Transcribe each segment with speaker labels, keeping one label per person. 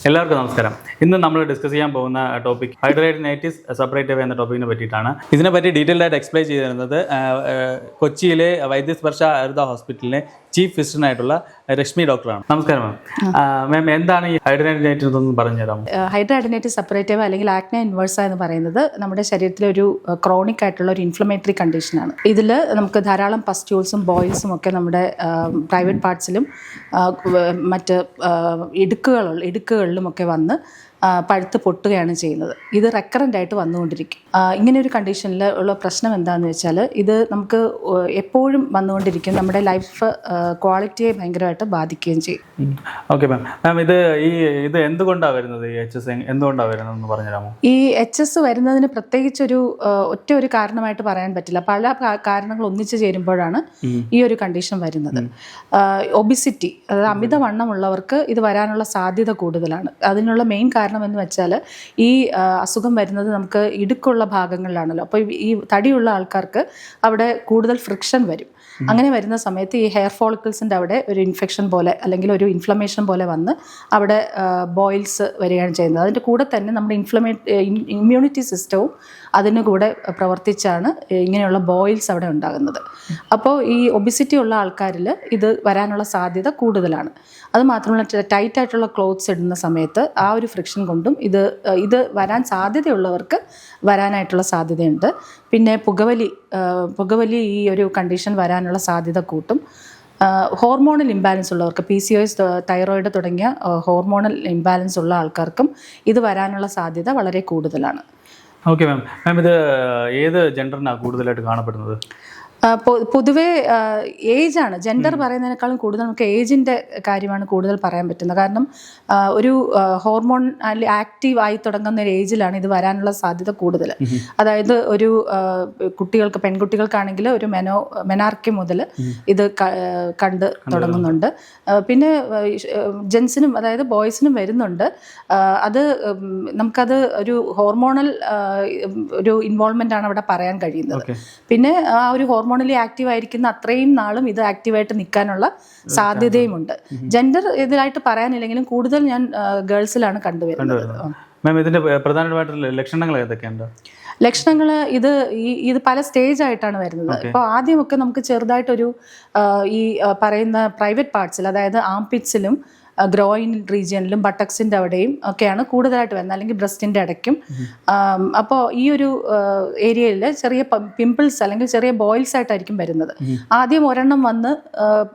Speaker 1: എല്ലാവർക്കും നമസ്കാരം. ഇന്ന് നമ്മൾ ഡിസ്കസ് ചെയ്യാൻ പോകുന്ന ടോപ്പിക് ഹൈഡ്രേറ്റിനൈറ്റിസ് സെപ്പറേറ്റീവ് എന്ന ടോപ്പിക്കിനെ പറ്റിയിട്ടാണ്. ഇതിനെപ്പറ്റി ഡീറ്റെയിൽഡ് ആയിട്ട് എക്സ്പ്ലെയിൻ ചെയ്തു തരുന്നത് കൊച്ചിയിലെ വൈദ്യസ്പർശ ആയുർവേദ ഹോസ്പിറ്റലിലെ ചീഫ് ഫിസിഷ്യനായിട്ടുള്ള രശ്മി ഡോക്ടറാണ്. നമസ്കാരം മാം. എന്താണ് ഈ ഹൈഡ്രേറ്റിനൈറ്റിസ് എന്ന് പറഞ്ഞു തരാമോ?
Speaker 2: ഹൈഡ്രേറ്റിനൈറ്റിസ് സെപ്പറേറ്റീവ് അല്ലെങ്കിൽ ആക്നെ ഇൻവേഴ്സ എന്ന് പറയുന്നത് നമ്മുടെ ശരീരത്തിലെ ഒരു ക്രോണിക് ആയിട്ടുള്ള ഒരു ഇൻഫ്ലമേറ്ററി കണ്ടീഷനാണ്. ഇതിൽ നമുക്ക് ധാരാളം പസ്റ്റ്യൂൾസും ബോയിൽസും ഒക്കെ നമ്മുടെ പ്രൈവറ്റ് പാർട്സിലും മറ്റ് ഇടുക്കുകളിലും ഒക്കെ വന്ന് പഴുത്ത് പൊട്ടുകയാണ് ചെയ്യുന്നത്. ഇത് റെക്കറൻ്റ് ആയിട്ട് വന്നുകൊണ്ടിരിക്കും. ഇങ്ങനെ ഒരു കണ്ടീഷനിൽ ഉള്ള പ്രശ്നം എന്താണെന്ന് വെച്ചാൽ ഇത് നമുക്ക് എപ്പോഴും വന്നുകൊണ്ടിരിക്കും, നമ്മുടെ ലൈഫ് ക്വാളിറ്റിയെ ഭയങ്കരമായിട്ട് ബാധിക്കുകയും ചെയ്യും.
Speaker 1: Okay ma'am. ഇത് എന്തുകൊണ്ടാണ് വരുന്നത്? ഈ HS എന്തുകൊണ്ടാണ് വരുന്നതെന്ന് പറഞ്ഞുതരാമോ?
Speaker 2: ഈ HS വരുന്നതിന് പ്രത്യേകിച്ചൊരു ഒറ്റ ഒരു കാരണമായിട്ട് പറയാൻ പറ്റില്ല. പല കാരണങ്ങൾ ഒന്നിച്ചു ചേരുമ്പോഴാണ് ഈ ഒരു കണ്ടീഷൻ വരുന്നത്. ഒബിസിറ്റി, അതായത് അമിതവണ്ണമുള്ളവർക്ക് ഇത് വരാനുള്ള സാധ്യത കൂടുതലാണ്. അതിനുള്ള മെയിൻ കാരണം എന്ന് വെച്ചാൽ ഈ അസുഖം വരുന്നത് നമുക്ക് ഇടുക്കുള്ള ഭാഗങ്ങളിലാണല്ലോ. അപ്പോൾ ഈ തടിയുള്ള ആൾക്കാർക്ക് അവിടെ കൂടുതൽ ഫ്രിക്ഷൻ വരും. അങ്ങനെ വരുന്ന സമയത്ത് ഈ ഹെയർ ഫോളിക്കിൾസിൻ്റെ അവിടെ ഒരു ഇൻഫെക്ഷൻ പോലെ അല്ലെങ്കിൽ ഒരു ഇൻഫ്ലമേഷൻ പോലെ വന്ന് അവിടെ ബോയിൽസ് വരികയാണ് ചെയ്യുന്നത്. അതിൻ്റെ കൂടെ തന്നെ നമ്മുടെ ഇമ്മ്യൂണിറ്റി സിസ്റ്റവും അതിന് കൂടെ പ്രവർത്തിച്ചാണ് ഇങ്ങനെയുള്ള ബോയിൽസ് അവിടെ ഉണ്ടാകുന്നത്. അപ്പോൾ ഈ ഒബിസിറ്റി ഉള്ള ആൾക്കാരിൽ ഇത് വരാനുള്ള സാധ്യത കൂടുതലാണ്. അതുമാത്രമല്ല, ടൈറ്റ് ആയിട്ടുള്ള ക്ലോത്ത്സ് ഇടുന്ന സമയത്ത് ആ ഒരു ഫ്രിക്ഷൻ കൊണ്ടും ഇത് വരാൻ സാധ്യതയുള്ളവർക്ക് വരാനായിട്ടുള്ള സാധ്യതയുണ്ട്. പിന്നെ പുകവലി ഈ ഒരു കണ്ടീഷൻ വരാനുള്ള സാധ്യത കൂട്ടും. ഹോർമോണൽ ഇംബാലൻസ് ഉള്ളവർക്ക്, PCOS, തൈറോയിഡ് തുടങ്ങിയ ഹോർമോണൽ ഇംബാലൻസ് ഉള്ള ആൾക്കാർക്കും ഇത് വരാനുള്ള സാധ്യത വളരെ കൂടുതലാണ്.
Speaker 1: Okay ma'am. ഇത് ഏത് ജെൻഡറിനാണ് കൂടുതലായിട്ട് കാണപ്പെടുന്നത്?
Speaker 2: പൊതുവേ ഏജാണ്. ജെൻഡർ പറയുന്നതിനേക്കാളും കൂടുതൽ നമുക്ക് ഏജിൻ്റെ കാര്യമാണ് കൂടുതൽ പറയാൻ പറ്റുന്നത്. കാരണം ഒരു ഹോർമോൺ ആക്റ്റീവ് ആയി തുടങ്ങുന്ന ഒരു ഏജിലാണ് ഇത് വരാനുള്ള സാധ്യത കൂടുതൽ. അതായത് ഒരു പെൺകുട്ടികൾക്കാണെങ്കിൽ ഒരു മെനാർക്കി മുതൽ ഇത് കണ്ട് തുടങ്ങുന്നുണ്ട്. പിന്നെ ജെൻസിനും, അതായത് ബോയ്സിനും വരുന്നുണ്ട്. അത് നമുക്കത് ഒരു ഹോർമോണൽ ഒരു ഇൻവോൾവ്മെൻ്റ് ആണ് അവിടെ പറയാൻ കഴിയുന്നത്. പിന്നെ ആ ഒരു ഹോർമോണലി ആക്റ്റീവ് ആയിരിക്കുന്ന അത്രയും നാളും ഇത് ആക്റ്റീവായിട്ട് നിൽക്കാനുള്ള സാധ്യതയുമുണ്ട്. ജെൻഡർ ഇതിലായിട്ട് പറയാനില്ലെങ്കിലും കൂടുതൽ ഞാൻ ഗേൾസിലാണ് കണ്ടുവരുന്നത്.
Speaker 1: മാം, ഇതിന്റെ പ്രധാനമായിട്ടുള്ള ലക്ഷണങ്ങൾ ഏതൊക്കെയുണ്ട്?
Speaker 2: ലക്ഷണങ്ങൾ ഇത് പല സ്റ്റേജ് ആയിട്ടാണ് വരുന്നത്. ഇപ്പോൾ ആദ്യമൊക്കെ നമുക്ക് ചെറുതായിട്ടൊരു ഈ പറയുന്ന പ്രൈവറ്റ് പാർട്സിൽ, അതായത് ആംപിറ്റ്സിലും ഗ്രോയിൻ റീജിയനിലും ബട്ടക്സിൻ്റെ അവിടെയും ഒക്കെയാണ് കൂടുതലായിട്ട് വരുന്നത്, അല്ലെങ്കിൽ ബ്രസ്റ്റിൻ്റെ ഇടയ്ക്കും. അപ്പോൾ ഈ ഒരു ഏരിയയിൽ ചെറിയ പിമ്പിൾസ് അല്ലെങ്കിൽ ചെറിയ ബോയിൽസ് ആയിട്ടായിരിക്കും വരുന്നത്. ആദ്യം ഒരെണ്ണം വന്ന്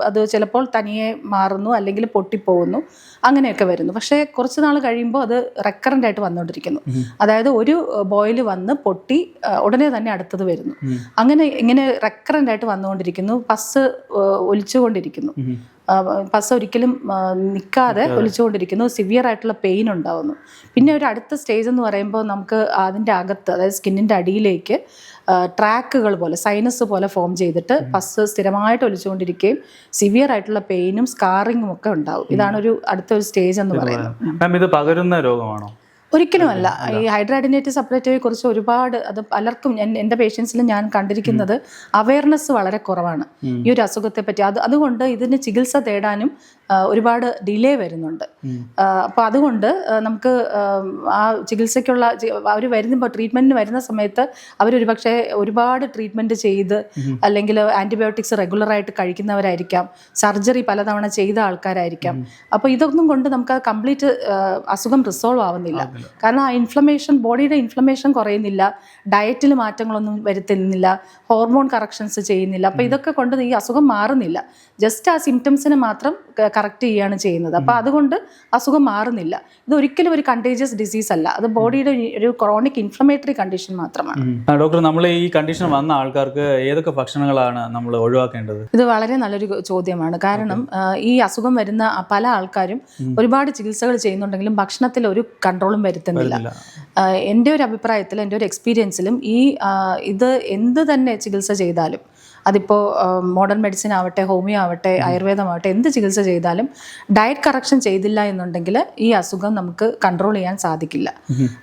Speaker 2: അത് ചിലപ്പോൾ തനിയെ മാറുന്നു, അല്ലെങ്കിൽ പൊട്ടിപ്പോകുന്നു, അങ്ങനെയൊക്കെ വരുന്നു. പക്ഷേ കുറച്ച് നാൾ കഴിയുമ്പോൾ അത് റെക്കറൻ്റ് ആയിട്ട് വന്നുകൊണ്ടിരിക്കുന്നു. അതായത് ഒരു ബോയിൽ വന്ന് പൊട്ടി ഉടനെ തന്നെ അടുത്തത് വരുന്നു. ഇങ്ങനെ റെക്കറൻ്റ് ആയിട്ട് വന്നുകൊണ്ടിരിക്കുന്നു. പസ് ഒലിച്ചുകൊണ്ടിരിക്കുന്നു. പസ് ഒരിക്കലും നിൽക്കാതെ ഒലിച്ചുകൊണ്ടിരിക്കുന്നു. സിവിയർ ആയിട്ടുള്ള പെയിൻ ഉണ്ടാകുന്നു. പിന്നെ ഒരു അടുത്ത സ്റ്റേജ് എന്ന് പറയുമ്പോൾ നമുക്ക് അതിൻ്റെ അകത്ത്, അതായത് സ്കിന്നിൻ്റെ അടിയിലേക്ക് ട്രാക്കുകൾ പോലെ, സൈനസ് പോലെ ഫോം ചെയ്തിട്ട് പസ് സ്ഥിരമായിട്ട് ഒലിച്ചുകൊണ്ടിരിക്കുകയും സിവിയർ ആയിട്ടുള്ള പെയിനും സ്കാറിങ്ങും ഒക്കെ ഉണ്ടാവും. ഇതാണ് അടുത്തൊരു സ്റ്റേജ് എന്ന് പറയുന്നത്.
Speaker 1: ഇത് പകരുന്ന രോഗമാണോ?
Speaker 2: ഒരിക്കലുമല്ല. ഈ ഹൈഡ്രേറ്റിനൈറ്റിസ് സെപ്പറേറ്റീവെ കുറിച്ച് ഒരുപാട്, അത് പലർക്കും, എൻ്റെ പേഷ്യൻസിലും ഞാൻ കണ്ടിരിക്കുന്നത് അവയർനെസ് വളരെ കുറവാണ് ഈ ഒരു അസുഖത്തെ പറ്റി. അതുകൊണ്ട് ഇതിന് ചികിത്സ തേടാനും ഒരുപാട് ഡിലേ വരുന്നുണ്ട്. അപ്പോൾ അതുകൊണ്ട് നമുക്ക് ആ ചികിത്സയ്ക്കുള്ള അവർ വരുമ്പോൾ, ട്രീറ്റ്മെൻറ്റിന് വരുന്ന സമയത്ത് അവരൊരു പക്ഷേ ഒരുപാട് ട്രീറ്റ്മെൻറ്റ് ചെയ്ത്, അല്ലെങ്കിൽ ആൻറ്റിബയോട്ടിക്സ് റെഗുലറായിട്ട് കഴിക്കുന്നവരായിരിക്കാം, സർജറി പലതവണ ചെയ്ത ആൾക്കാരായിരിക്കാം. അപ്പോൾ ഇതൊന്നും കൊണ്ട് നമുക്ക് കംപ്ലീറ്റ് അസുഖം റിസോൾവ് ആവുന്നില്ല. കാരണം ആ ബോഡിയുടെ ഇൻഫ്ലമേഷൻ കുറയുന്നില്ല, ഡയറ്റിൽ മാറ്റങ്ങളൊന്നും വരുത്തുന്നില്ല, ഹോർമോൺ കറക്ഷൻസ് ചെയ്യുന്നില്ല. അപ്പോൾ ഇതൊക്കെ കൊണ്ട് ഈ അസുഖം മാറുന്നില്ല. ജസ്റ്റ് ആ സിംറ്റംസിനെ മാത്രം കറക്റ്റ് ചെയ്യുകയാണ് ചെയ്യുന്നത്. അപ്പോൾ അതുകൊണ്ട് അസുഖം മാറുന്നില്ല. ഇത് ഒരിക്കലും ഒരു കണ്ടേജിയസ് ഡിസീസ് അല്ല. അത് ബോഡിയുടെ ഒരു ക്രോണിക് ഇൻഫ്ലമേറ്ററി കണ്ടീഷൻ മാത്രമാണ്.
Speaker 1: ഡോക്ടർ, നമ്മൾ ഈ കണ്ടീഷൻ വന്ന ആൾക്കാർക്ക് ഏതൊക്കെ ഭക്ഷണങ്ങളാണ് നമ്മൾ ഒഴിവാക്കേണ്ടത്?
Speaker 2: ഇത് വളരെ നല്ലൊരു ചോദ്യമാണ്. കാരണം ഈ അസുഖം വരുന്ന പല ആൾക്കാരും ഒരുപാട് ചികിത്സകൾ ചെയ്യുന്നുണ്ടെങ്കിലും ഭക്ഷണത്തിൽ ഒരു കൺട്രോളും വരുത്തുന്നില്ല. എൻ്റെ ഒരു അഭിപ്രായത്തിൽ, എൻ്റെ ഒരു എക്സ്പീരിയൻസിലും ഇത് എന്ത് തന്നെ ചികിത്സ ചെയ്താലും, അതിപ്പോൾ മോഡേൺ മെഡിസിൻ ആവട്ടെ, ഹോമിയോ ആവട്ടെ, ആയുർവേദമാവട്ടെ, എന്ത് ചികിത്സ ചെയ്താലും ഡയറ്റ് കറക്ഷൻ ചെയ്തില്ല എന്നുണ്ടെങ്കിൽ ഈ അസുഖം നമുക്ക് കൺട്രോൾ ചെയ്യാൻ സാധിക്കില്ല.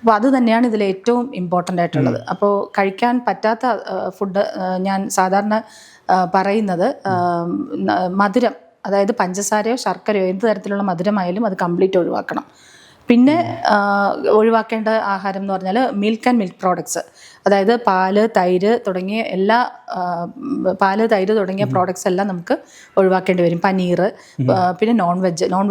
Speaker 2: അപ്പോൾ അത് തന്നെയാണ് ഇതിൽ ഏറ്റവും ഇമ്പോർട്ടൻ്റ് ആയിട്ടുള്ളത്. അപ്പോൾ കഴിക്കാൻ പറ്റാത്ത ഫുഡ് ഞാൻ സാധാരണ പറയുന്നത് മധുരം, അതായത് പഞ്ചസാരയോ ശർക്കരയോ എന്ത് തരത്തിലുള്ള മധുരമായാലും അത് കംപ്ലീറ്റ് ഒഴിവാക്കണം. പിന്നെ ഒഴിവാക്കേണ്ട ആഹാരം എന്ന് പറഞ്ഞാൽ മിൽക്ക് ആൻഡ് മിൽക്ക് പ്രോഡക്ട്സ്, അതായത് പാല്, തൈര് തുടങ്ങിയ പ്രോഡക്ട്സ് എല്ലാം നമുക്ക് ഒഴിവാക്കേണ്ടി വരും. പനീർ, പിന്നെ നോൺ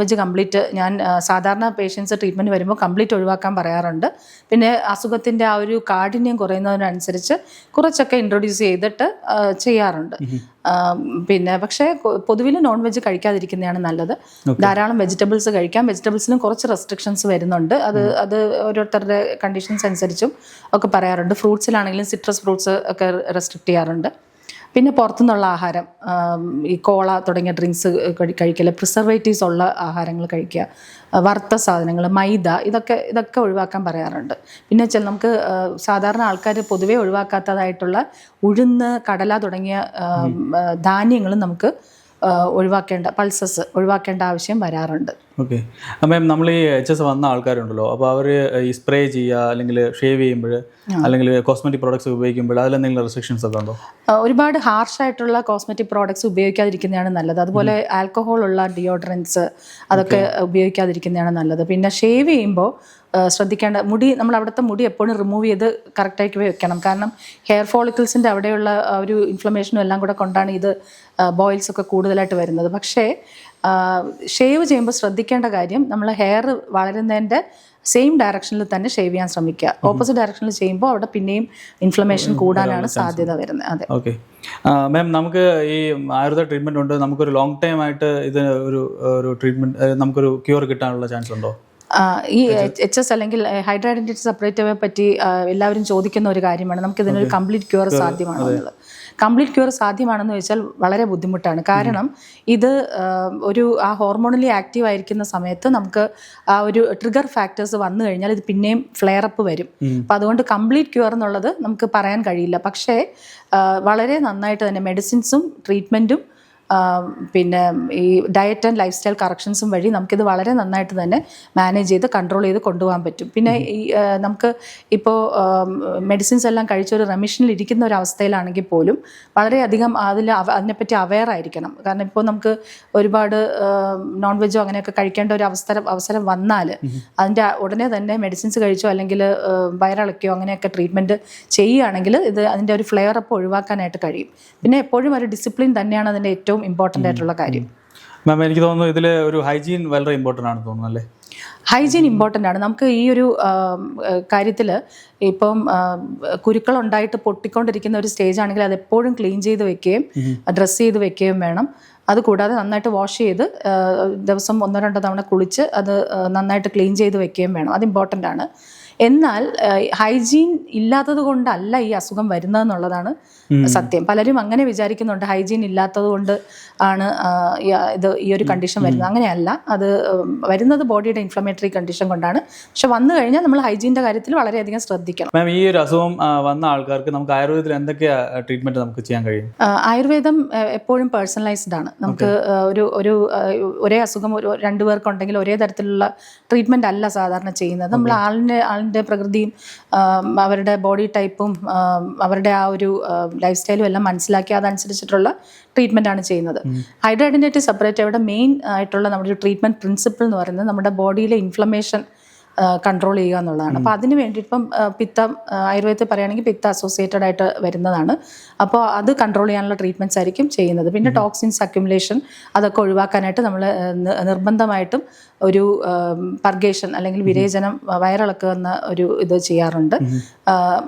Speaker 2: വെജ് കംപ്ലീറ്റ്. ഞാൻ സാധാരണ പേഷ്യൻസ് ട്രീറ്റ്മെൻറ്റ് വരുമ്പോൾ കംപ്ലീറ്റ് ഒഴിവാക്കാൻ പറയാറുണ്ട്. പിന്നെ അസുഖത്തിൻ്റെ ആ ഒരു കാഠിന്യം കുറയുന്നതിനനുസരിച്ച് കുറച്ചൊക്കെ ഇൻട്രൊഡ്യൂസ് ചെയ്തിട്ട് ചെയ്യാറുണ്ട്. പിന്നെ പക്ഷേ പൊതുവിൽ നോൺ വെജ് കഴിക്കാതിരിക്കുന്നതാണ് നല്ലത്. ധാരാളം വെജിറ്റബിൾസ് കഴിക്കാം. വെജിറ്റബിൾസിലും കുറച്ച് റെസ്ട്രിക്ഷൻസ് വരുന്നുണ്ട്. അത് ഓരോരുത്തരുടെ കണ്ടീഷൻസ് അനുസരിച്ചും ഒക്കെ പറയാറുണ്ട്. ഫ്രൂട്ട്സിലാണെങ്കിലും സിട്രസ് ഫ്രൂട്ട്സ് ഒക്കെ റെസ്ട്രിക്റ്റ് ചെയ്യാറുണ്ട്. പിന്നെ പുറത്തുനിന്നുള്ള ആഹാരം, ഈ കോള തുടങ്ങിയ ഡ്രിങ്ക്സ് കഴിക്കൽ, പ്രിസർവേറ്റീവ്സ് ഉള്ള ആഹാരങ്ങൾ കഴിക്കുക, വറുത്ത സാധനങ്ങൾ, മൈദ, ഇതൊക്കെ ഒഴിവാക്കാൻ പറയാറുണ്ട്. പിന്നെ നമുക്ക് സാധാരണ ആൾക്കാർ പൊതുവേ ഒഴിവാക്കാത്തതായിട്ടുള്ള ഉഴുന്ന്, കടല തുടങ്ങിയ ധാന്യങ്ങളും നമുക്ക് പൾസസ് ഒഴിവാക്കേണ്ട ആവശ്യം വരാറുണ്ട്.
Speaker 1: ഓക്കെ. അപ്പം നമ്മൾ ഈ HS വന്ന ആൾക്കാരുണ്ടല്ലോ, അപ്പോൾ അവർ ഈ സ്പ്രേ ചെയ്യുക അല്ലെങ്കിൽ ഷേവ് ചെയ്യുമ്പോൾ അല്ലെങ്കിൽ കോസ്മെറ്റിക് പ്രോഡക്ട്സ് ഉപയോഗിക്കുമ്പോൾ അതിലെന്തെങ്കിലും റെസ്ട്രിക്ഷൻസ് ഒക്കെ ഉണ്ടോ?
Speaker 2: ഒരുപാട് ഹാർഷായിട്ടുള്ള കോസ്മെറ്റിക് പ്രോഡക്ട്സ് ഉപയോഗിക്കാതിരിക്കുന്നതാണ് നല്ലത്. അതുപോലെ ആൽക്കഹോൾ ഉള്ള ഡിയോഡറൻസ് അതൊക്കെ ഉപയോഗിക്കാതിരിക്കുന്നതാണ് നല്ലത്. പിന്നെ ഷേവ് ചെയ്യുമ്പോൾ ശ്രദ്ധിക്കേണ്ട, നമ്മൾ അവിടുത്തെ മുടി എപ്പോഴും റിമൂവ് ചെയ്ത് കറക്റ്റായിട്ട് വെക്കണം. കാരണം ഹെയർ ഫോളിക്കിൾസിൻ്റെ അവിടെയുള്ള ഒരു ഇൻഫ്ലമേഷനും എല്ലാം കൂടെ കൊണ്ടാണ് ഇത് ബോയിൽസ് ഒക്കെ കൂടുതലായിട്ട് വരുന്നത്. പക്ഷേ ഷേവ് ചെയ്യുമ്പോൾ ശ്രദ്ധിക്കേണ്ട കാര്യം, നമ്മൾ ഹെയർ വളരുന്നതിൻ്റെ സെയിം ഡയറക്ഷനിൽ തന്നെ ഷേവ് ചെയ്യാൻ ശ്രമിക്കുക. ഓപ്പോസിറ്റ് ഡയറക്ഷനിൽ ചെയ്യുമ്പോൾ അവിടെ പിന്നെയും ഇൻഫ്ലമേഷൻ കൂടാനാണ് സാധ്യത വരുന്നത്. അതെ.
Speaker 1: ഓക്കെ മാം, നമുക്ക് ഈ ആയുർവേദ ട്രീറ്റ്മെൻറ്റ് ഉണ്ട്, നമുക്കൊരു ലോങ് ടൈം ആയിട്ട് ഇത് ഒരു ട്രീറ്റ്മെൻറ്റ് നമുക്കൊരു ക്യൂർ കിട്ടാനുള്ള ചാൻസ് ഉണ്ടോ?
Speaker 2: ഈ HS അല്ലെങ്കിൽ ഹൈഡ്രാഡൈനൈറ്റിസ് സപ്പറേറ്റീവെ പറ്റി എല്ലാവരും ചോദിക്കുന്ന ഒരു കാര്യമാണ്, നമുക്ക് ഇതിനൊരു കംപ്ലീറ്റ് ക്യൂർ സാധ്യമാണെന്നുള്ളത്. കംപ്ലീറ്റ് ക്യൂർ സാധ്യമാണെന്ന് ചോദിച്ചാൽ വളരെ ബുദ്ധിമുട്ടാണ്. കാരണം ഇത് ആ ഹോർമോണലി ആക്റ്റീവ് ആയിരിക്കുന്ന സമയത്ത് നമുക്ക് ആ ഒരു ട്രിഗർ ഫാക്ടേഴ്സ് വന്നു കഴിഞ്ഞാൽ ഇത് പിന്നെയും ഫ്ലെയർ അപ്പ് വരും. അപ്പം അതുകൊണ്ട് കംപ്ലീറ്റ് ക്യൂർ എന്നുള്ളത് നമുക്ക് പറയാൻ കഴിയില്ല. പക്ഷേ വളരെ നന്നായിട്ട് തന്നെ മെഡിസിൻസും ട്രീറ്റ്മെൻറ്റും പിന്നെ ഈ ഡയറ്റ് ആൻഡ് ലൈഫ് സ്റ്റൈൽ കറക്ഷൻസും വഴി നമുക്കിത് വളരെ നന്നായിട്ട് തന്നെ മാനേജ് ചെയ്ത് കൺട്രോൾ ചെയ്ത് കൊണ്ടുപോകാൻ പറ്റും. പിന്നെ ഈ നമുക്ക് ഇപ്പോൾ മെഡിസിൻസ് എല്ലാം കഴിച്ചൊരു റെമിഷനിൽ ഇരിക്കുന്ന ഒരു അവസ്ഥയിലാണെങ്കിൽ പോലും വളരെയധികം അതിനെപ്പറ്റി അവെയർ ആയിരിക്കണം. കാരണം ഇപ്പോൾ നമുക്ക് ഒരുപാട് നോൺ വെജോ അങ്ങനെയൊക്കെ കഴിക്കേണ്ട ഒരു അവസരം വന്നാൽ അതിൻ്റെ ഉടനെ തന്നെ മെഡിസിൻസ് കഴിച്ചോ അല്ലെങ്കിൽ വയറിളക്കിയോ അങ്ങനെയൊക്കെ ട്രീറ്റ്മെൻറ്റ് ചെയ്യുകയാണെങ്കിൽ അതിൻ്റെ ഒരു ഫ്ലെയർ അപ്പ് ഒഴിവാക്കാനായിട്ട് കഴിയും. പിന്നെ എപ്പോഴും ഒരു ഡിസിപ്ലിൻ തന്നെയാണ് അതിൻ്റെ ഏറ്റവും ഇമ്പോർട്ടൻ്റ് ആയിട്ടുള്ള കാര്യം.
Speaker 1: മാം, എനിക്ക് തോന്നുന്നു ഇതിൽ ഒരു ഹൈജീൻ വളരെ ഇമ്പോർട്ടൻ്റ് ആണ് തോന്നുന്നു അല്ലേ?
Speaker 2: ഹൈജീൻ ഇമ്പോർട്ടൻ്റ് ആണ്. നമുക്ക് ഈ ഒരു കാര്യത്തിൽ ഇപ്പം കുരുക്കളുണ്ടായിട്ട് പൊട്ടിക്കൊണ്ടിരിക്കുന്ന ഒരു സ്റ്റേജ് ആണെങ്കിൽ അത് എപ്പോഴും ക്ലീൻ ചെയ്ത് വെക്കുകയും ഡ്രസ്സ് ചെയ്ത് വെക്കുകയും വേണം. അതുകൂടാതെ നന്നായിട്ട് വാഷ് ചെയ്ത് ദിവസം 1-2 തവണ കുളിച്ച് അത് നന്നായിട്ട് ക്ലീൻ ചെയ്ത് വെക്കുകയും വേണം. അത് ഇമ്പോർട്ടൻ്റ് ആണ്. എന്നാൽ ഹൈജീൻ ഇല്ലാത്തത് കൊണ്ടല്ല ഈ അസുഖം വരുന്നതെന്നുള്ളതാണ് സത്യം. പലരും അങ്ങനെ വിചാരിക്കുന്നുണ്ട്, ഹൈജീൻ ഇല്ലാത്തത് കൊണ്ട് ആണ് ഈ ഒരു കണ്ടീഷൻ വരുന്നത്. അങ്ങനെയല്ല, അത് വരുന്നത് ബോഡിയുടെ ഇൻഫ്ലമേറ്ററി കണ്ടീഷൻ കൊണ്ടാണ്. പക്ഷെ വന്നു കഴിഞ്ഞാൽ നമ്മൾ ഹൈജീൻ്റെ കാര്യത്തിൽ വളരെയധികം ശ്രദ്ധിക്കണം.
Speaker 1: മാം, ഈ ഒരു അസുഖം വന്ന ആൾക്കാർക്ക് നമുക്ക് ആയുർവേദത്തിൽ എന്തൊക്കെയാ ട്രീറ്റ്മെന്റ് നമുക്ക് ചെയ്യാൻ കഴിയും?
Speaker 2: ആയുർവേദം എപ്പോഴും പേഴ്സണലൈസ്ഡ് ആണ്. നമുക്ക് ഒരേ അസുഖം 2 പേർക്കുണ്ടെങ്കിൽ ഒരേ തരത്തിലുള്ള ട്രീറ്റ്മെന്റ് അല്ല സാധാരണ ചെയ്യുന്നത്. നമ്മൾ ആളിൻ്റെ പ്രകൃതിയും അവരുടെ ബോഡി ടൈപ്പും അവരുടെ ആ ഒരു ലൈഫ് സ്റ്റൈലും എല്ലാം മനസ്സിലാക്കി അതനുസരിച്ചിട്ടുള്ള ട്രീറ്റ്മെൻ്റ് ആണ് ചെയ്യുന്നത്. ഹൈഡ്രാഡൈനൈറ്റിസ് സപ്പറേറ്റീവയുടെ മെയിൻ ആയിട്ടുള്ള നമ്മുടെ ഒരു ട്രീറ്റ്മെൻറ്റ് പ്രിൻസിപ്പിൾ എന്ന് പറയുന്നത് നമ്മുടെ ബോഡിയിലെ ഇൻഫ്ലമേഷൻ കൺട്രോൾ ചെയ്യുക എന്നുള്ളതാണ്. അപ്പോൾ അതിന് വേണ്ടി ഇപ്പം പിത്തം ആയുർവേദത്തിൽ പറയുകയാണെങ്കിൽ പിത്ത അസോസിയേറ്റഡ് ആയിട്ട് വരുന്നതാണ്. അപ്പോൾ അത് കൺട്രോൾ ചെയ്യാനുള്ള ട്രീറ്റ്മെൻറ്റ്സ് ആയിരിക്കും ചെയ്യുന്നത്. പിന്നെ ടോക്സിൻസ് അക്യുമുലേഷൻ അതൊക്കെ ഒഴിവാക്കാനായിട്ട് നമ്മൾ നിർബന്ധമായിട്ടും ഒരു പർഗേഷൻ അല്ലെങ്കിൽ വിരേചനം, വയറിളക്കുക എന്ന ഒരു ഇത് ചെയ്യാറുണ്ട്.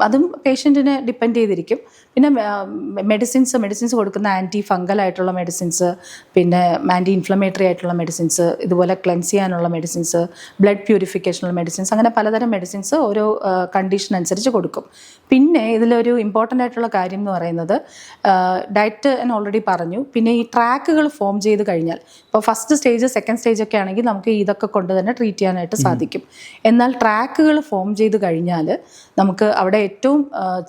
Speaker 2: അതും പേഷ്യൻറ്റിനെ ഡിപ്പെൻഡ് ചെയ്തിരിക്കും. പിന്നെ മെഡിസിൻസ് കൊടുക്കുന്ന ആൻറ്റി ഫംഗൽ ആയിട്ടുള്ള മെഡിസിൻസ്, പിന്നെ ആൻറ്റി ഇൻഫ്ലമേറ്ററി ആയിട്ടുള്ള മെഡിസിൻസ്, ഇതുപോലെ ക്ലെൻസ് ചെയ്യാനുള്ള മെഡിസിൻസ്, ബ്ലഡ് പ്യൂരിഫിക്കേഷനുള്ള മെഡിസിൻസ്, അങ്ങനെ പലതരം മെഡിസിൻസ് ഓരോ കണ്ടീഷൻ അനുസരിച്ച് കൊടുക്കും. പിന്നെ ഇതിലൊരു ഇമ്പോർട്ടൻ്റ് ആയിട്ടുള്ള കാര്യം എന്ന് പറയുന്നത് ഡയറ്റ് ഞാൻ ഓൾറെഡി പറഞ്ഞു. പിന്നെ ഈ ട്രാക്കുകൾ ഫോം ചെയ്ത് കഴിഞ്ഞാൽ, ഇപ്പോൾ ഫസ്റ്റ് സ്റ്റേജ് സെക്കൻഡ് സ്റ്റേജ് ഒക്കെ ആണെങ്കിൽ നമുക്ക് ഇതൊക്കെ കൊണ്ട് തന്നെ ട്രീറ്റ് ചെയ്യാനായിട്ട് സാധിക്കും. എന്നാൽ ട്രാക്കുകൾ ഫോം ചെയ്ത് കഴിഞ്ഞാൽ നമുക്ക് അവിടെ ഏറ്റവും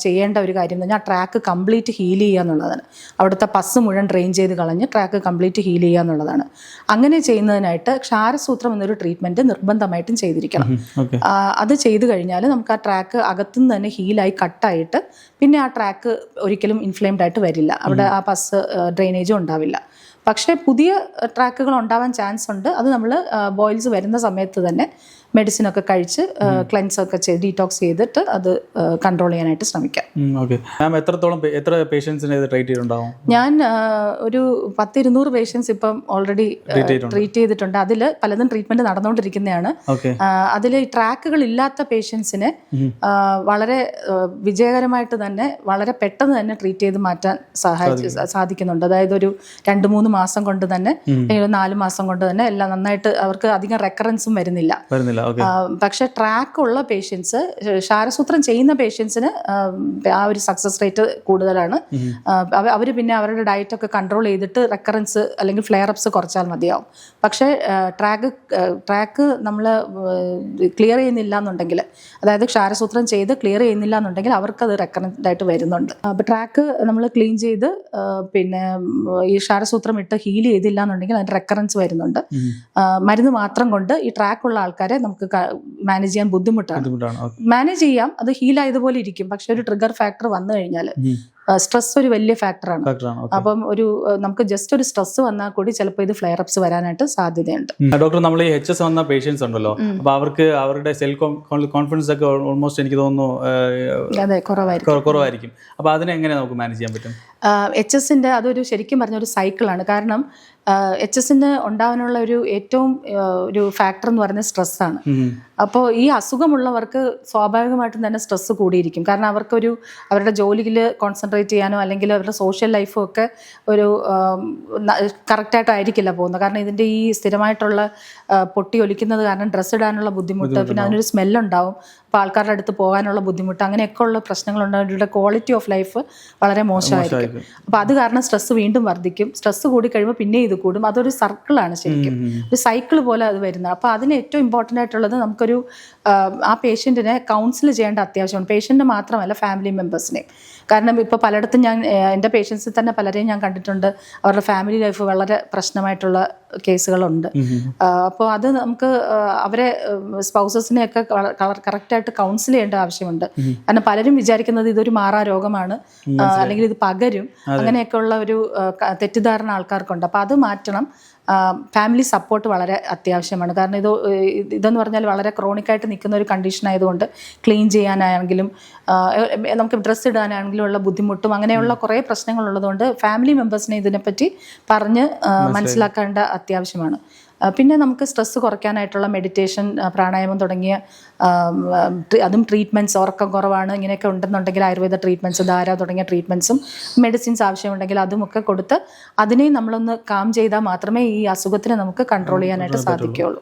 Speaker 2: ചെയ്യേണ്ട ഒരു കാര്യം എന്ന് പറഞ്ഞാൽ ട്രാക്ക് കംപ്ലീറ്റ് ഹീൽ ചെയ്യുക എന്നുള്ളതാണ്. അവിടുത്തെ പസ് മുഴുവൻ ഡ്രെയിൻ ചെയ്ത് കളഞ്ഞ് ട്രാക്ക് കംപ്ലീറ്റ് ഹീൽ ചെയ്യുക എന്നുള്ളതാണ്. അങ്ങനെ ചെയ്യുന്നതിനായിട്ട് ക്ഷാരസൂത്രം എന്നൊരു ട്രീറ്റ്മെൻറ്റ് നിർബന്ധമായിട്ടും ചെയ്തിരിക്കണം. അത് ചെയ്ത് കഴിഞ്ഞാൽ നമുക്ക് ആ ട്രാക്ക് അകത്തുനിന്ന് തന്നെ ഹീലായി കട്ടായിട്ട് പിന്നെ ആ ട്രാക്ക് ഒരിക്കലും ഇൻഫ്ലെയിംഡ് ആയിട്ട് വരില്ല. അവിടെ ആ പസ് ഡ്രെയിനേജും ഉണ്ടാവില്ല. പക്ഷേ പുതിയ ട്രാക്കുകൾ ഉണ്ടാവാൻ ചാൻസ് ഉണ്ട്. അത് നമ്മൾ ബോയിൽസ് വരുന്ന സമയത്ത് തന്നെ മെഡിസിനൊക്കെ കഴിച്ച് ക്ലെൻസ് ഒക്കെ ചെയ്ത് ഡീറ്റോക്സ് ചെയ്തിട്ട് അത് കൺട്രോൾ ചെയ്യാനായിട്ട് ശ്രമിക്കാം.
Speaker 1: ഓക്കെ മാം, എത്ര പേഷ്യൻസിനെ ഇത് ട്രീറ്റ് ചെയ്തിട്ടുണ്ടാവും?
Speaker 2: ഞാൻ ഒരു 100-200 പേഷ്യൻസ് ഇപ്പം ഓൾറെഡി ട്രീറ്റ് ചെയ്തിട്ടുണ്ട്. അതിൽ പലതും ട്രീറ്റ്മെന്റ് നടന്നുകൊണ്ടിരിക്കുന്നതാണ്. അതിൽ ട്രാക്കുകൾ ഇല്ലാത്ത പേഷ്യൻസിനെ വളരെ വിജയകരമായിട്ട് തന്നെ വളരെ പെട്ടെന്ന് തന്നെ ട്രീറ്റ് ചെയ്ത് മാറ്റാൻ സാധിക്കുന്നുണ്ട്. അതായത് ഒരു 2-3 മാസം കൊണ്ട് തന്നെ, 4 മാസം കൊണ്ട് തന്നെ എല്ലാം നന്നായിട്ട് അവർക്ക് അധികം റെക്കറൻസും വരുന്നില്ല. പക്ഷെ ട്രാക്ക് ഉള്ള പേഷ്യൻസ്, ക്ഷാരസൂത്രം ചെയ്യുന്ന പേഷ്യൻസിന് ആ ഒരു സക്സസ് റേറ്റ് കൂടുതലാണ്. അവർ പിന്നെ അവരുടെ ഡയറ്റ് ഒക്കെ കൺട്രോൾ ചെയ്തിട്ട് റെക്കറൻസ് അല്ലെങ്കിൽ ഫ്ലെയർ അപ്സ് കുറച്ചാൽ മതിയാവും. പക്ഷേ ട്രാക്ക് നമ്മൾ ക്ലിയർ ചെയ്യുന്നില്ല എന്നുണ്ടെങ്കിൽ, അതായത് ക്ഷാരസൂത്രം ചെയ്ത് ക്ലിയർ ചെയ്യുന്നില്ല എന്നുണ്ടെങ്കിൽ അവർക്കത് റെക്കറൻറ്റ് ആയിട്ട് വരുന്നുണ്ട്. അപ്പോൾ ട്രാക്ക് നമ്മൾ ക്ലീൻ ചെയ്ത് പിന്നെ ഈ ക്ഷാരസൂത്രം ഇട്ട് ഹീൽ ചെയ്തില്ല എന്നുണ്ടെങ്കിൽ അതിൻ്റെ റെക്കറൻസ് വരുന്നുണ്ട്. മരുന്ന് മാത്രം കൊണ്ട് ഈ ട്രാക്കുള്ള ആൾക്കാരെ നമുക്ക് മാനേജ് ചെയ്യാൻ ബുദ്ധിമുട്ടാണ്. മാനേജ് ചെയ്യാം, അത് ഹീൽ ആയതുപോലെ ഇരിക്കും. പക്ഷെ ഒരു ട്രിഗർ ഫാക്ടർ വന്നു കഴിഞ്ഞാൽ സ്ട്രെസ് ഒരു വലിയ ഫാക്ടറാണ്. അപ്പം നമുക്ക് ജസ്റ്റ് ഒരു സ്ട്രെസ് വന്നാൽ കൂടി ചിലപ്പോൾ ഇത് ഫ്ലെയർ അപ്സ് വരാനായിട്ട് സാധ്യതയുണ്ട്.
Speaker 1: ഡോക്ടർ, നമ്മൾ ഈ HS വന്ന പേഷ്യൻസ് ഉണ്ടല്ലോ, അപ്പൊ അവർക്ക് അവരുടെ സെൽഫ് കോൺഫിഡൻസ് ഒക്കെ ഓൾമോസ്റ്റ് എനിക്ക് തോന്നുന്നു
Speaker 2: അതെ
Speaker 1: കുറവായിരിക്കും. അപ്പൊ അതിനെ എങ്ങനെ നമുക്ക് മാനേജ് ചെയ്യാൻ പറ്റും?
Speaker 2: HS-ന്റെ അതൊരു ശരിക്കും പറഞ്ഞ ഒരു സൈക്കിളാണ്. കാരണം HS-ന് ഉണ്ടാവാനുള്ള ഏറ്റവും ഒരു ഫാക്ടർ എന്ന് പറയുന്നത് സ്ട്രെസ്സാണ്. അപ്പോൾ ഈ അസുഖമുള്ളവർക്ക് സ്വാഭാവികമായിട്ടും തന്നെ സ്ട്രെസ്സ് കൂടിയിരിക്കും. കാരണം അവരുടെ ജോലിയിൽ കോൺസെൻട്രേറ്റ് ചെയ്യാനോ അല്ലെങ്കിൽ അവരുടെ സോഷ്യൽ ലൈഫും ഒക്കെ ഒരു കറക്റ്റായിട്ടായിരിക്കില്ല പോകുന്നത്. കാരണം ഇതിൻ്റെ ഈ സ്ഥിരമായിട്ടുള്ള പൊട്ടി ഒലിക്കുന്നത് കാരണം ഡ്രസ്സ് ഇടാനുള്ള ബുദ്ധിമുട്ട്, പിന്നെ അതിനൊരു സ്മെല്ലുണ്ടാവും, അപ്പോൾ ആൾക്കാരുടെ അടുത്ത് പോകാനുള്ള ബുദ്ധിമുട്ട്, അങ്ങനെയൊക്കെ ഉള്ള പ്രശ്നങ്ങളുണ്ടാവും. അവരുടെ ക്വാളിറ്റി ഓഫ് ലൈഫ് വളരെ മോശമായിരിക്കും. അപ്പോൾ അത് കാരണം സ്ട്രെസ്സ് വീണ്ടും വർദ്ധിക്കും. സ്ട്രെസ്സ് കൂടി കഴിയുമ്പോൾ പിന്നെ ഇത് കൂടും. അതൊരു സർക്കിളാണ് ശരിക്കും, ഒരു സൈക്കിൾ പോലെ അത് വരുന്നത്. അപ്പോൾ അതിന് ഏറ്റവും ഇമ്പോർട്ടൻ്റ് ആയിട്ടുള്ളത് നമുക്കൊരു ആ പേഷ്യൻറ്റിനെ കൗൺസിൽ ചെയ്യേണ്ട അത്യാവശ്യമാണ്. പേഷ്യൻ്റ് മാത്രമല്ല, ഫാമിലി മെമ്പേഴ്സിനെ. കാരണം ഇപ്പോൾ പലയിടത്തും എൻ്റെ പേഷ്യൻസിൽ തന്നെ പലരെയും ഞാൻ കണ്ടിട്ടുണ്ട്, അവരുടെ ഫാമിലി ലൈഫ് വളരെ പ്രശ്നമായിട്ടുള്ള കേസുകളുണ്ട്. അപ്പോൾ അത് നമുക്ക് അവരെ സ്പൗസസിനെയൊക്കെ കറക്റ്റായിട്ട് കൗൺസിൽ ചെയ്യേണ്ട ആവശ്യമുണ്ട്. കാരണം പലരും വിചാരിക്കുന്നത് ഇതൊരു മാറാ രോഗമാണ് അല്ലെങ്കിൽ ഇത് പകരും, അങ്ങനെയൊക്കെ ഉള്ള ഒരു തെറ്റിദ്ധാരണ ആൾക്കാർക്കുണ്ട്. അപ്പോൾ അത് മാറ്റണം. ഫാമിലി സപ്പോർട്ട് വളരെ അത്യാവശ്യമാണ്. കാരണം ഇതെന്ന് പറഞ്ഞാൽ വളരെ ക്രോണിക്കായിട്ട് നിൽക്കുന്ന ഒരു കണ്ടീഷൻ ആയതുകൊണ്ട് ക്ലീൻ ചെയ്യാനാണെങ്കിലും നമുക്ക് ഡ്രസ്സ് ഇടാനാണെങ്കിലും ഉള്ള ബുദ്ധിമുട്ടും അങ്ങനെയുള്ള കുറേ പ്രശ്നങ്ങളുള്ളതുകൊണ്ട് ഫാമിലി മെമ്പേഴ്സിനെ ഇതിനെപ്പറ്റി പറഞ്ഞ് മനസ്സിലാക്കേണ്ട അത്യാവശ്യമാണ്. പിന്നെ നമുക്ക് സ്ട്രെസ്സ് കുറയ്ക്കാനായിട്ടുള്ള മെഡിറ്റേഷൻ, പ്രാണായാമം തുടങ്ങിയ അതും ട്രീറ്റ്മെൻറ്റ്സ്, ഉറക്കം കുറവാണ് ഇങ്ങനെയൊക്കെ ഉണ്ടെന്നുണ്ടെങ്കിൽ ആയുർവേദ ട്രീറ്റ്മെൻറ്റ്സ്, ധാര തുടങ്ങിയ ട്രീറ്റ്മെൻറ്റ്സും മെഡിസിൻസ് ആവശ്യമുണ്ടെങ്കിൽ അതുമൊക്കെ കൊടുത്ത് അതിനെയും നമ്മളൊന്ന് കാം ചെയ്താൽ മാത്രമേ ഈ അസുഖത്തിനെ നമുക്ക് കൺട്രോൾ ചെയ്യാനായിട്ട് സാധിക്കുകയുള്ളൂ.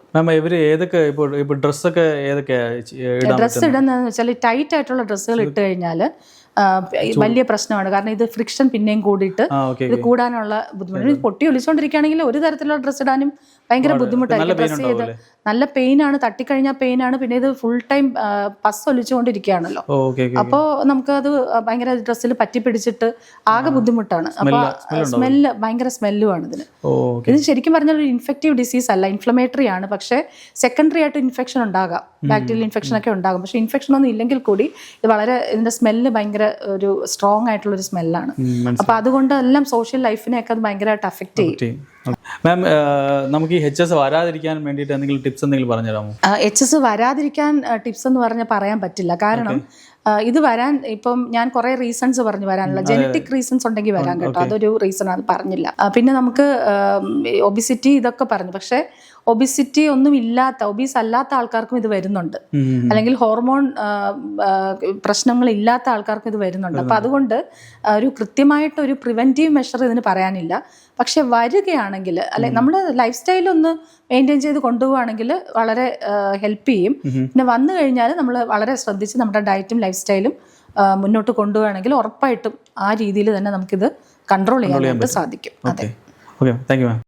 Speaker 2: ഡ്രസ്സ് ഇടുന്നതെന്ന് വെച്ചാൽ ടൈറ്റ് ആയിട്ടുള്ള ഡ്രസ്സുകൾ ഇട്ട് കഴിഞ്ഞാൽ വലിയ പ്രശ്നമാണ്. കാരണം ഇത് ഫ്രിക്ഷൻ പിന്നെയും കൂടിയിട്ട് ഇത് കൂടാനുള്ള ബുദ്ധിമുട്ട്. പൊട്ടി ഒലിച്ചുകൊണ്ടിരിക്കുകയാണെങ്കിൽ ഒരു തരത്തിലുള്ള ഡ്രസ്സ് ഇടാനും ഭയങ്കര ബുദ്ധിമുട്ടായിരിക്കും. ഡ്രസ്സ് ചെയ്ത് നല്ല പെയിനാണ്, തട്ടിക്കഴിഞ്ഞാൽ പെയിനാണ്. പിന്നെ ഇത് ഫുൾ ടൈം പസ് ഒലിച്ചുകൊണ്ടിരിക്കുകയാണല്ലോ. അപ്പോൾ നമുക്കത് ഭയങ്കര ഡ്രസ്സിൽ പറ്റി പിടിച്ചിട്ട് ആകെ ബുദ്ധിമുട്ടാണ്. അപ്പോൾ ഭയങ്കര സ്മെല്ലുമാണ് ഇതിന്. ഇത് ശരിക്കും പറഞ്ഞാൽ ഒരു ഇൻഫെക്റ്റീവ് ഡിസീസ് അല്ല, ഇൻഫ്ലമേറ്ററി ആണ്. പക്ഷേ സെക്കൻഡറി ആയിട്ട് ഇൻഫെക്ഷൻ ഉണ്ടാകാം, ബാക്ടീരിയൽ ഇൻഫെക്ഷൻ ഒക്കെ ഉണ്ടാകും. പക്ഷേ ഇൻഫെക്ഷൻ ഒന്നും ഇല്ലെങ്കിൽ കൂടി ഇത് വളരെ ഇതിന്റെ സ്മെല്ല് ഭയങ്കര ഒരു സ്ട്രോങ് ആയിട്ടുള്ള ഒരു സ്മെല്ലാണ്. അപ്പൊ അതുകൊണ്ട് എല്ലാം സോഷ്യൽ ലൈഫിനെയൊക്കെ അത് ഭയങ്കരമായിട്ട് അഫക്റ്റ് ചെയ്യും.
Speaker 1: മാം, നമുക്ക് ഈ HS വരാതിരിക്കാൻ വേണ്ടിയിട്ട് എന്തെങ്കിലും ടിപ്സ് എന്തെങ്കിലും പറഞ്ഞുതരാമോ?
Speaker 2: HS വരാതിരിക്കാൻ ടിപ്സ് എന്ന് പറയാൻ പറ്റില്ല. കാരണം ഇത് വരാൻ ഇപ്പം ഞാൻ കുറേ റീസൺസ് പറഞ്ഞു വരാനുള്ള. ജനറ്റിക് റീസൺസ് ഉണ്ടെങ്കിൽ വരാൻ കേട്ടോ, അതൊരു റീസൺ അത് പറഞ്ഞില്ല. പിന്നെ നമുക്ക് ഒബിസിറ്റി ഇതൊക്കെ പറഞ്ഞു. പക്ഷേ ഒബിസിറ്റി ഒന്നും ഇല്ലാത്ത, ഒബീസ് അല്ലാത്ത ആൾക്കാർക്കും ഇത് വരുന്നുണ്ട്, അല്ലെങ്കിൽ ഹോർമോൺ പ്രശ്നങ്ങൾ ഇല്ലാത്ത ആൾക്കാർക്കും ഇത് വരുന്നുണ്ട്. അപ്പം അതുകൊണ്ട് ഒരു കൃത്യമായിട്ട് ഒരു പ്രിവെൻറ്റീവ് മെഷർ ഇതിന് പറയാനില്ല. പക്ഷെ വരികയാണെങ്കിൽ നമ്മുടെ ലൈഫ് സ്റ്റൈലൊന്ന് മെയിൻറ്റെയിൻ ചെയ്ത് കൊണ്ടുപോവുകയാണെങ്കിൽ വളരെ ഹെൽപ്പ് ചെയ്യും. പിന്നെ വന്നു കഴിഞ്ഞാൽ നമ്മൾ വളരെ ശ്രദ്ധിച്ച് നമ്മുടെ ഡയറ്റും ലൈഫ് സ്റ്റൈലും മുന്നോട്ട് കൊണ്ടുപോവുകയാണെങ്കിൽ ഉറപ്പായിട്ടും ആ രീതിയിൽ തന്നെ നമുക്കിത് കൺട്രോൾ ചെയ്യാനായിട്ട് സാധിക്കും. അതെ,
Speaker 1: ഓക്കെ, താങ്ക് യു മാം.